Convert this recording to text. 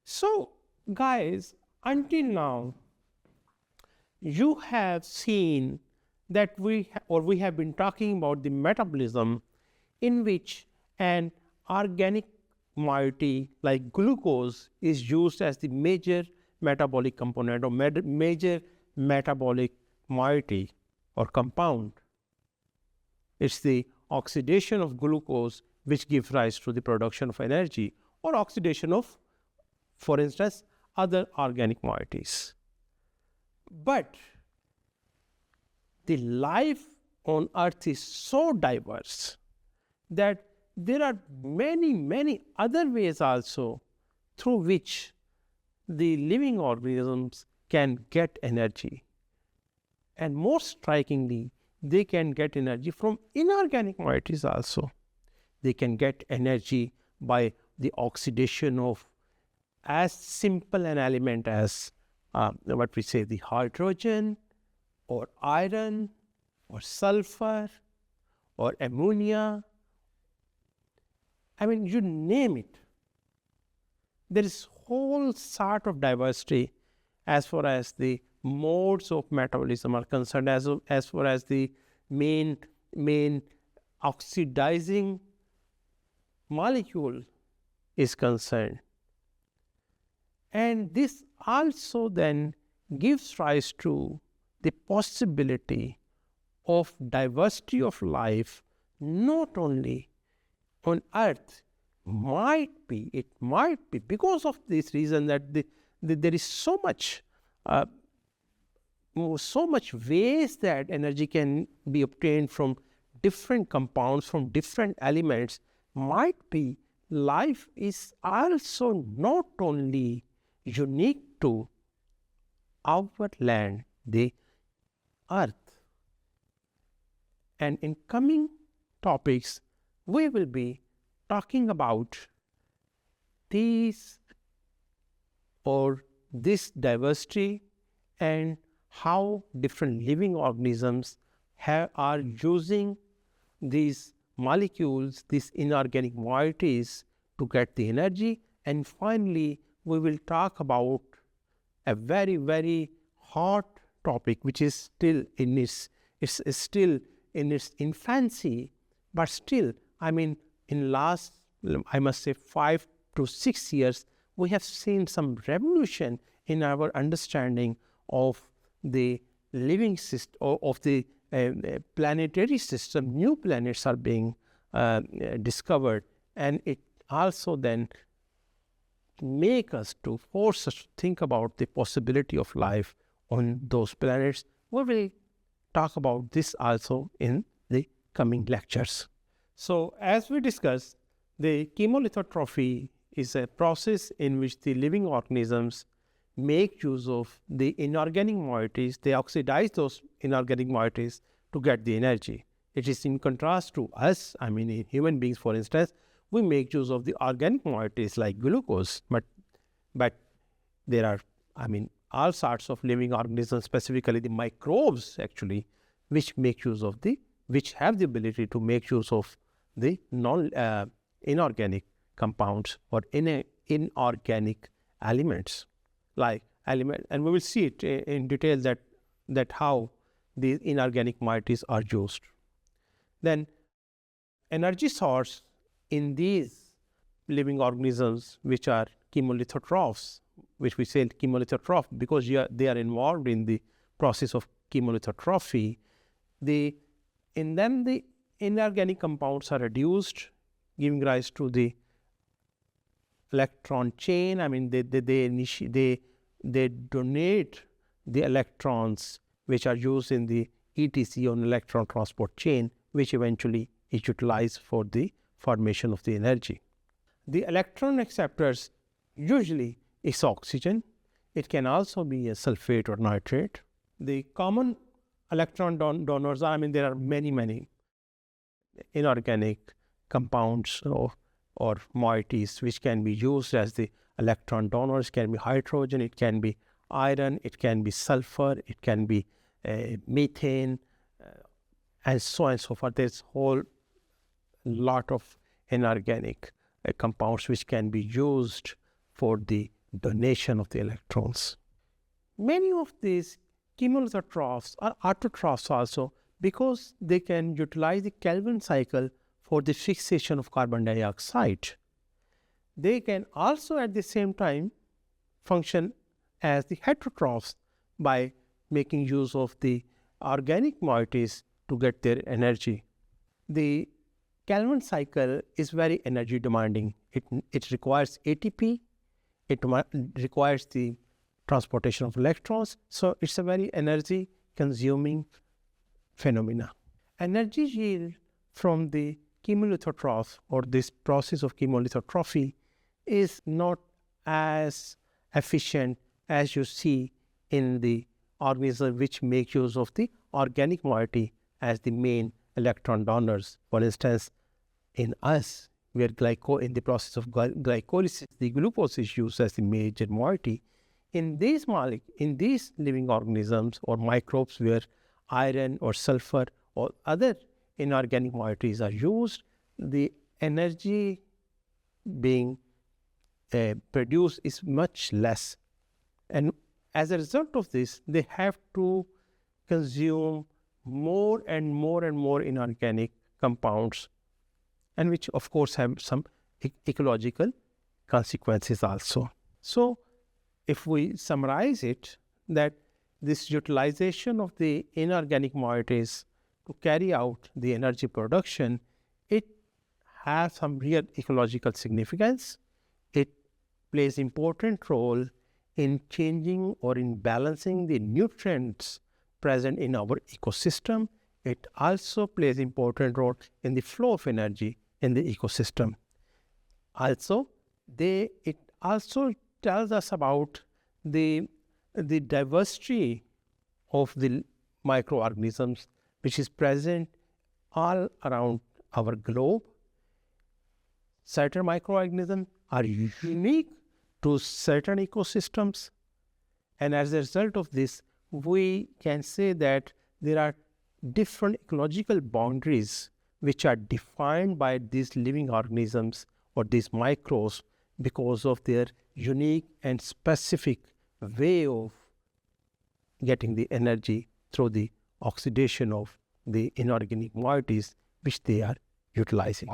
So, guys, until now, you have seen that we have been talking about the metabolism in which an organic moiety like glucose is used as the major metabolic component or major metabolic moiety or compound. It's the oxidation of glucose which gives rise to the production of energy, or oxidation of, for instance, other organic moieties. But the life on earth is so diverse that there are many other ways also through which the living organisms can get energy. And more strikingly, they can get energy from inorganic moieties also. They can get energy by the oxidation of as simple an element as what we say the hydrogen or iron or sulfur or ammonia. I mean, you name it. There is whole sort of diversity as far as the modes of metabolism are concerned, as far as the main oxidizing molecule is concerned. And this also then gives rise to the possibility of diversity of life, not only on earth, it might be because of this reason that there is so much ways that energy can be obtained from different compounds, from different elements. Might be life is also not only unique to our land, the earth. And in coming topics, we will be talking about this diversity and how different living organisms are using these molecules, these inorganic moieties to get the energy. And finally, we will talk about a very hot topic which is still in its infancy, but still, I mean, in last, I must say, 5 to 6 years, we have seen some revolution in our understanding of the living system, of the planetary system. New planets are being discovered, and it also then force us to think about the possibility of life on those planets. We will talk about this also in the coming lectures. So, as we discussed, the chemolithotrophy is a process in which the living organisms make use of the inorganic moieties. They oxidize those inorganic moieties to get the energy. It is in contrast to us. I mean, in human beings, for instance, we make use of the organic moieties like glucose, but there are, I mean, all sorts of living organisms, specifically the microbes actually, which have the ability to make use of the inorganic compounds or inorganic elements, and we will see it in detail that how these inorganic moieties are used. Then energy source in these living organisms which are chemolithotrophs, which we say chemolithotroph because they are involved in the process of chemolithotrophy. In them the inorganic compounds are reduced, giving rise to the electron chain. I mean, they donate the electrons which are used in the ETC on electron transport chain, which eventually is utilized for the formation of the energy. The electron acceptors usually is oxygen. It can also be a sulfate or nitrate. The common electron donors are, I mean, there are many inorganic compounds or moieties which can be used as the electron donors. It can be hydrogen, it can be iron, it can be sulfur, it can be methane, and so on and so forth. There's a whole lot of inorganic compounds which can be used for the donation of the electrons. Many of these chemolithotrophs are autotrophs also, because they can utilize the Kelvin cycle for the fixation of carbon dioxide. They can also at the same time function as the heterotrophs by making use of the organic moieties to get their energy. The Kelvin cycle is very energy demanding. It requires ATP, it requires the transportation of electrons, so it's a very energy consuming phenomena. Energy yield from the chemolithotroph or this process of chemolithotrophy is not as efficient as you see in the organism which make use of the organic moiety as the main electron donors. For instance, in us, where in the process of glycolysis, the glucose is used as the major moiety. In these living organisms or microbes where iron or sulfur or other inorganic moieties are used, the energy being produced is much less. And as a result of this, they have to consume more and more and more inorganic compounds, and which of course have some ecological consequences also. So if we summarize it, that this utilization of the inorganic moieties to carry out the energy production, it has some real ecological significance. It plays important role in changing or in balancing the nutrients present in our ecosystem. It also plays important role in the flow of energy in the ecosystem. Also, it also tells us about the diversity of the microorganisms which is present all around our globe. Certain microorganisms are unique to certain ecosystems, and as a result of this, we can say that there are different ecological boundaries which are defined by these living organisms or these microbes because of their unique and specific way of getting the energy through the oxidation of the inorganic moieties which they are utilizing.